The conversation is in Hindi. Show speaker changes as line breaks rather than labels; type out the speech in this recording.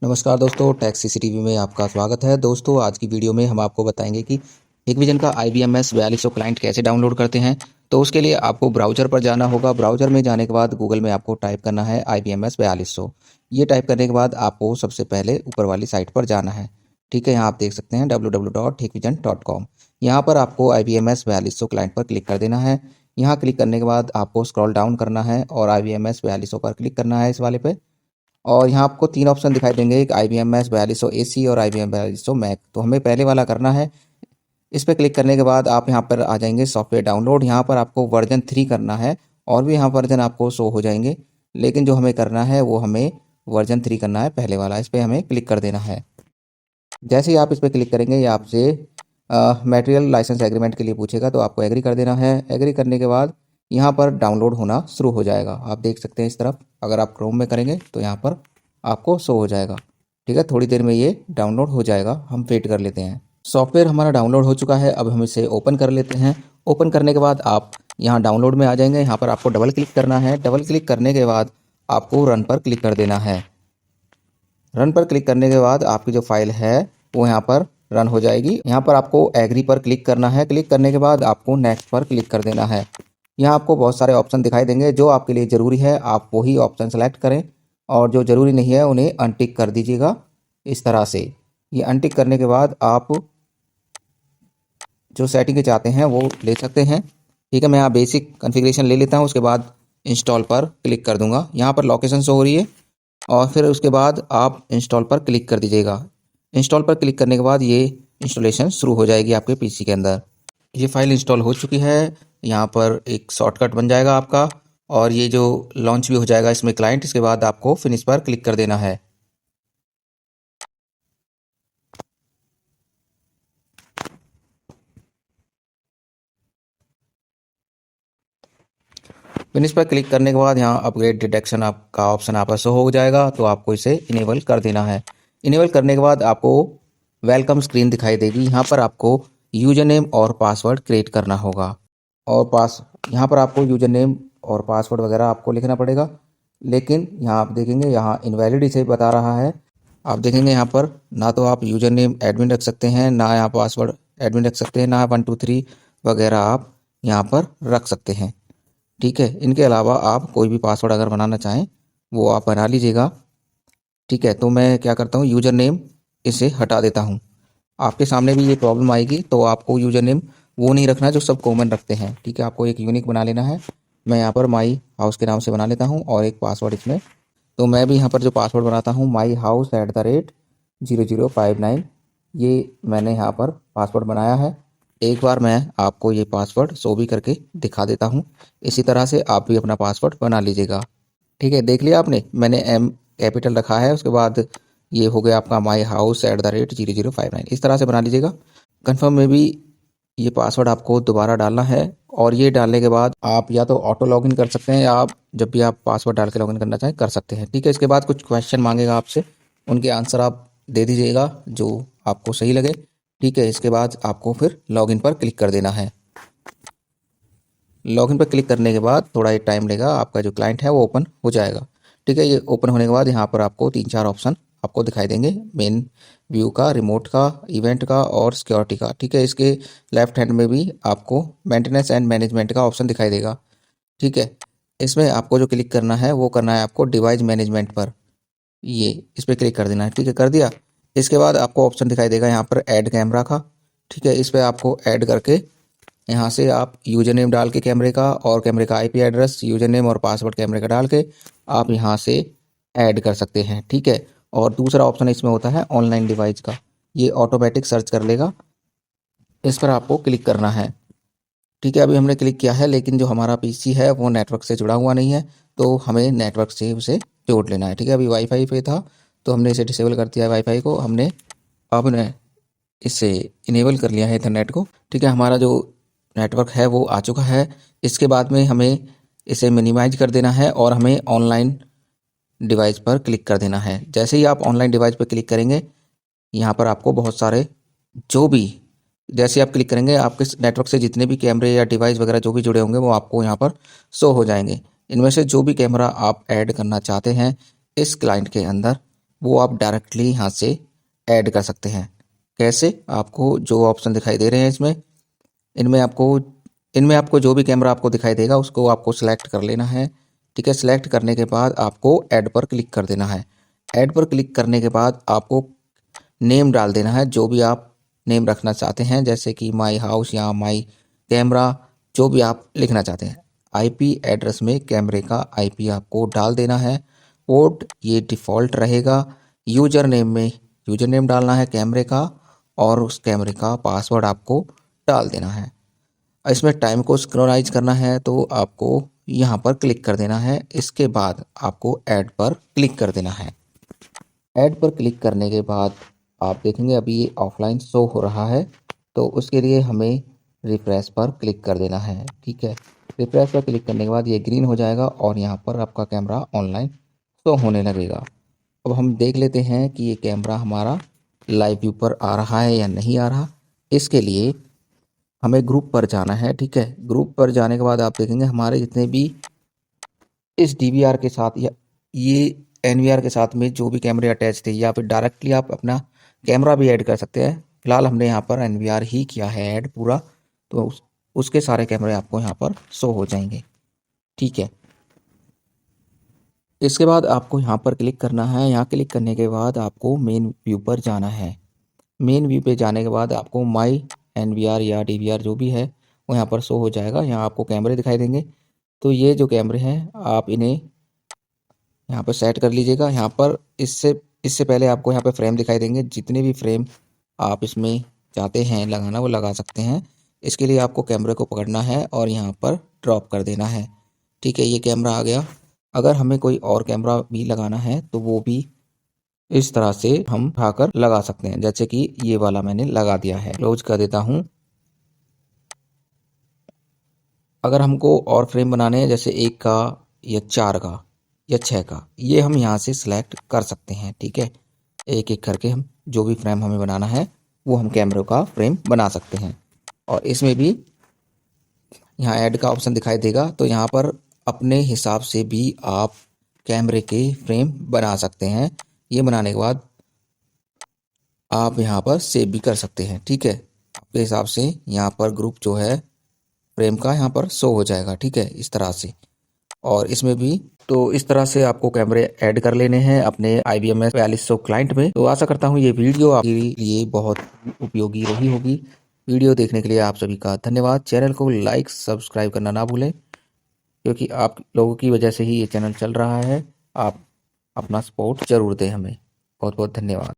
नमस्कार दोस्तों, टैक्स सीसीटीवी में आपका स्वागत है। दोस्तों, आज की वीडियो में हम आपको बताएंगे कि हिकविजन का IBMS 4200 क्लाइंट कैसे डाउनलोड करते हैं। तो उसके लिए आपको ब्राउज़र पर जाना होगा। ब्राउज़र में जाने के बाद गूगल में आपको टाइप करना है IBMS 4200। ये टाइप करने के बाद आपको सबसे पहले ऊपर वाली साइट पर जाना है। ठीक है, यहाँ आप देख सकते हैं www.hikvision.com। यहाँ पर आपको IBMS 4200 क्लाइंट पर क्लिक कर देना है। यहाँ क्लिक करने के बाद आपको स्क्रॉल डाउन करना है और IBMS 4200 पर क्लिक करना है, इस वाले पे। और यहाँ आपको 3 ऑप्शन दिखाई देंगे, एक IBMS 4200 AC और IBM 4200 मैक। तो हमें पहले वाला करना है। इस पर क्लिक करने के बाद आप यहाँ पर आ जाएंगे सॉफ्टवेयर डाउनलोड। यहाँ पर आपको वर्जन 3 करना है, और भी यहाँ वर्जन आपको शो हो जाएंगे, लेकिन जो हमें करना है वो हमें वर्जन 3 करना है, पहले वाला। इस पर हमें क्लिक कर देना है। जैसे ही आप इस पर क्लिक करेंगे ये आपसे मटेरियल लाइसेंस एग्रीमेंट के लिए पूछेगा, तो आपको एग्री कर देना है। एग्री करने के बाद यहाँ पर डाउनलोड होना शुरू हो जाएगा। आप देख सकते हैं इस तरफ, अगर आप क्रोम में करेंगे तो यहाँ पर आपको शो हो जाएगा। ठीक है, थोड़ी देर में ये डाउनलोड हो जाएगा, हम वेट कर लेते हैं। सॉफ्टवेयर हमारा डाउनलोड हो चुका है, अब हम इसे ओपन कर लेते हैं। ओपन करने के बाद आप यहाँ डाउनलोड में आ जाएंगे। यहाँ पर आपको डबल क्लिक करना है। डबल क्लिक करने के बाद आपको रन पर क्लिक कर देना है। रन पर क्लिक करने के बाद आपकी जो फाइल है वो यहाँ पर रन हो जाएगी। यहाँ पर आपको एग्री पर क्लिक करना है। क्लिक करने के बाद आपको नेक्स्ट पर क्लिक कर देना है। यहाँ आपको बहुत सारे ऑप्शन दिखाई देंगे, जो आपके लिए ज़रूरी है आप वही ऑप्शन सेलेक्ट करें, और जो ज़रूरी नहीं है उन्हें अनटिक कर दीजिएगा। इस तरह से ये अनटिक करने के बाद आप जो सेटिंग चाहते हैं वो ले सकते हैं। ठीक है, मैं यहाँ बेसिक कॉन्फ़िगरेशन ले लेता हूँ, उसके बाद इंस्टॉल पर क्लिक कर दूंगा। यहाँ पर लोकेशन शो हो रही है, और फिर उसके बाद आप इंस्टॉल पर क्लिक कर दीजिएगा। इंस्टॉल पर क्लिक करने के बाद ये इंस्टॉलेशन शुरू हो जाएगी आपके पीसी के अंदर। ये फाइल इंस्टॉल हो चुकी है। यहाँ पर एक शॉर्टकट बन जाएगा आपका, और ये जो लॉन्च भी हो जाएगा इसमें क्लाइंट। इसके बाद आपको फिनिश पर क्लिक कर देना है। फिनिश पर क्लिक करने के बाद यहाँ अपग्रेड डिटेक्शन आपका ऑप्शन आपका शो हो जाएगा, तो आपको इसे इनेबल कर देना है। इनेबल करने के बाद आपको वेलकम स्क्रीन दिखाई देगी। यहाँ पर आपको यूजर नेम और पासवर्ड क्रिएट करना होगा, और यहाँ पर आपको यूजर नेम और पासवर्ड वगैरह आपको लिखना पड़ेगा। लेकिन यहाँ आप देखेंगे यहाँ इनवैलिड इसे बता रहा है। आप देखेंगे यहाँ पर ना तो आप यूजर नेम एडमिन रख सकते हैं, ना यहाँ पासवर्ड एडमिन रख सकते हैं, ना 1 2 3 वगैरह आप यहाँ पर रख सकते हैं। ठीक है, इनके अलावा आप कोई भी पासवर्ड अगर बनाना चाहें वो आप बना लीजिएगा। ठीक है, तो मैं क्या करता हूँ, यूज़र नेम इसे हटा देता हूँ। आपके सामने भी ये प्रॉब्लम आएगी, तो आपको यूज़र नेम वो नहीं रखना जो सब कॉमन रखते हैं। ठीक है, आपको एक यूनिक बना लेना है। मैं यहाँ पर माई हाउस के नाम से बना लेता हूँ, और एक पासवर्ड इसमें। तो मैं भी यहाँ पर जो पासवर्ड बनाता हूँ myhouse@0059, ये मैंने यहाँ पर पासवर्ड बनाया है। एक बार मैं आपको ये पासवर्ड शो भी करके दिखा देता हूँ। इसी तरह से आप भी अपना पासवर्ड बना लीजिएगा। ठीक है, देख लिया आपने, मैंने M कैपिटल रखा है, उसके बाद ये हो गया आपका myhouse@0059। इस तरह से बना लीजिएगा। कन्फर्म में भी ये पासवर्ड आपको दोबारा डालना है, और ये डालने के बाद आप या तो ऑटो लॉगिन कर सकते हैं, या आप जब भी आप पासवर्ड डाल के लॉगिन करना चाहें कर सकते हैं। ठीक है, इसके बाद कुछ क्वेश्चन मांगेगा आपसे, उनके आंसर आप दे दीजिएगा जो आपको सही लगे। ठीक है, इसके बाद आपको फिर लॉगिन पर क्लिक कर देना है। लॉगिन पर क्लिक करने के बाद थोड़ा ये टाइम लेगा, आपका जो क्लाइंट है वो ओपन हो जाएगा। ठीक है, ये ओपन होने के बाद यहाँ पर आपको 3-4 ऑप्शन आपको दिखाई देंगे, मेन व्यू का, रिमोट का, इवेंट का और सिक्योरिटी का। ठीक है, इसके लेफ्ट हैंड में भी आपको मेंटेनेंस एंड मैनेजमेंट का ऑप्शन दिखाई देगा। ठीक है, इसमें आपको जो क्लिक करना है वो करना है आपको डिवाइस मैनेजमेंट पर। ये इस पर क्लिक कर देना है। ठीक है, कर दिया। इसके बाद आपको ऑप्शन दिखाई देगा यहाँ पर ऐड कैमरा का। ठीक है, इस पर आपको ऐड करके यहाँ से आप यूजर नेम डाल के कैमरे का, और कैमरे का IP एड्रेस, यूजर नेम और पासवर्ड कैमरे का डाल के आप यहाँ से ऐड कर सकते हैं। ठीक है, और दूसरा ऑप्शन इसमें होता है ऑनलाइन डिवाइस का, ये ऑटोमेटिक सर्च कर लेगा, इस पर आपको क्लिक करना है। ठीक है, अभी हमने क्लिक किया है, लेकिन जो हमारा PC है वो नेटवर्क से जुड़ा हुआ नहीं है, तो हमें नेटवर्क से उसे जोड़ लेना है। ठीक है, अभी वाईफाई पे था तो हमने इसे डिसेबल कर दिया है, वाईफाई को हमने अब इसे इनेबल कर लिया है इंटरनेट को। ठीक है, हमारा जो नेटवर्क है वो आ चुका है। इसके बाद में हमें इसे मिनिमाइज कर देना है, और हमें ऑनलाइन डिवाइस पर क्लिक कर देना है। जैसे ही आप ऑनलाइन डिवाइस पर क्लिक करेंगे, यहाँ पर आपको बहुत सारे जो भी, जैसे आप क्लिक करेंगे आपके नेटवर्क से जितने भी कैमरे या डिवाइस वगैरह जो भी जुड़े होंगे वो आपको यहाँ पर शो हो जाएंगे। इनमें से जो भी कैमरा आप ऐड करना चाहते हैं इस क्लाइंट के अंदर, वो आप डायरेक्टली यहाँ से ऐड कर सकते हैं। कैसे? आपको जो ऑप्शन दिखाई दे रहे हैं इनमें आपको इनमें आपको जो भी कैमरा आपको दिखाई देगा उसको आपको सिलेक्ट कर लेना है। ठीक है, सिलेक्ट करने के बाद आपको ऐड पर क्लिक कर देना है। ऐड पर क्लिक करने के बाद आपको नेम डाल देना है, जो भी आप नेम रखना चाहते हैं, जैसे कि माई हाउस या माई कैमरा, जो भी आप लिखना चाहते हैं। आईपी एड्रेस में कैमरे का आईपी आपको डाल देना है। पोर्ट ये डिफ़ॉल्ट रहेगा। यूजर नेम में यूजर नेम डालना है कैमरे का, और उस कैमरे का पासवर्ड आपको डाल देना है। इसमें टाइम को सिंक्रोनाइज करना है तो आपको यहाँ पर क्लिक कर देना है। इसके बाद आपको ऐड पर क्लिक कर देना है। ऐड पर क्लिक करने के बाद आप देखेंगे अभी ये ऑफलाइन शो हो रहा है, तो उसके लिए हमें रिफ्रेश पर क्लिक कर देना है। ठीक है, रिफ्रेश पर क्लिक करने के बाद ये ग्रीन हो जाएगा और यहाँ पर आपका कैमरा ऑनलाइन शो होने लगेगा। अब हम देख लेते हैं कि ये कैमरा हमारा लाइव व्यू पर आ रहा है या नहीं आ रहा। इसके लिए हमें ग्रुप पर जाना है। ठीक है, ग्रुप पर जाने के बाद आप देखेंगे हमारे जितने भी इस डीवीआर के साथ या ये एनवीआर के साथ में जो भी कैमरे अटैच थे, या फिर डायरेक्टली आप अपना कैमरा भी ऐड कर सकते हैं। फिलहाल हमने यहाँ पर एनवीआर ही किया है ऐड पूरा, तो उसके सारे कैमरे आपको यहाँ पर शो हो जाएंगे। ठीक है, इसके बाद आपको यहाँ पर क्लिक करना है। यहाँ क्लिक करने के बाद आपको मेन व्यू पर जाना है। मेन व्यू पे जाने के बाद आपको माई एनवीआर या डीवीआर जो भी है वो यहाँ पर शो हो जाएगा। यहाँ आपको कैमरे दिखाई देंगे, तो ये जो कैमरे हैं आप इन्हें यहाँ पर सेट कर लीजिएगा। यहाँ पर इससे इससे पहले आपको यहाँ पे फ्रेम दिखाई देंगे। जितने भी फ्रेम आप इसमें चाहते हैं लगाना वो लगा सकते हैं। इसके लिए आपको कैमरे को पकड़ना है और यहाँ पर ड्रॉप कर देना है। ठीक है, ये कैमरा आ गया। अगर हमें कोई और कैमरा भी लगाना है तो वो भी इस तरह से हम उठाकर लगा सकते हैं, जैसे कि ये वाला मैंने लगा दिया है। क्लोज कर देता हूँ। अगर हमको और फ्रेम बनाने हैं, जैसे 1 का या 4 का या 6 का, ये हम यहाँ से सिलेक्ट कर सकते हैं। ठीक है, एक एक करके हम जो भी फ्रेम हमें बनाना है वो हम कैमरे का फ्रेम बना सकते हैं। और इसमें भी यहाँ ऐड का ऑप्शन दिखाई देगा, तो यहाँ पर अपने हिसाब से भी आप कैमरे के फ्रेम बना सकते हैं। ये बनाने के बाद आप यहाँ पर सेव भी कर सकते हैं। ठीक है, आपके हिसाब से यहाँ पर ग्रुप जो है फ्रेम का यहाँ पर शो हो जाएगा। ठीक है, इस तरह से। और इसमें भी तो इस तरह से आपको कैमरे ऐड कर लेने हैं अपने IBMS 4200 क्लाइंट में। तो आशा करता हूँ ये वीडियो आपके लिए बहुत उपयोगी रही होगी। वीडियो देखने के लिए आप सभी का धन्यवाद। चैनल को लाइक सब्सक्राइब करना ना भूलें, क्योंकि आप लोगों की वजह से ही ये चैनल चल रहा है। आप अपना सपोर्ट जरूर दें हमें। बहुत बहुत धन्यवाद।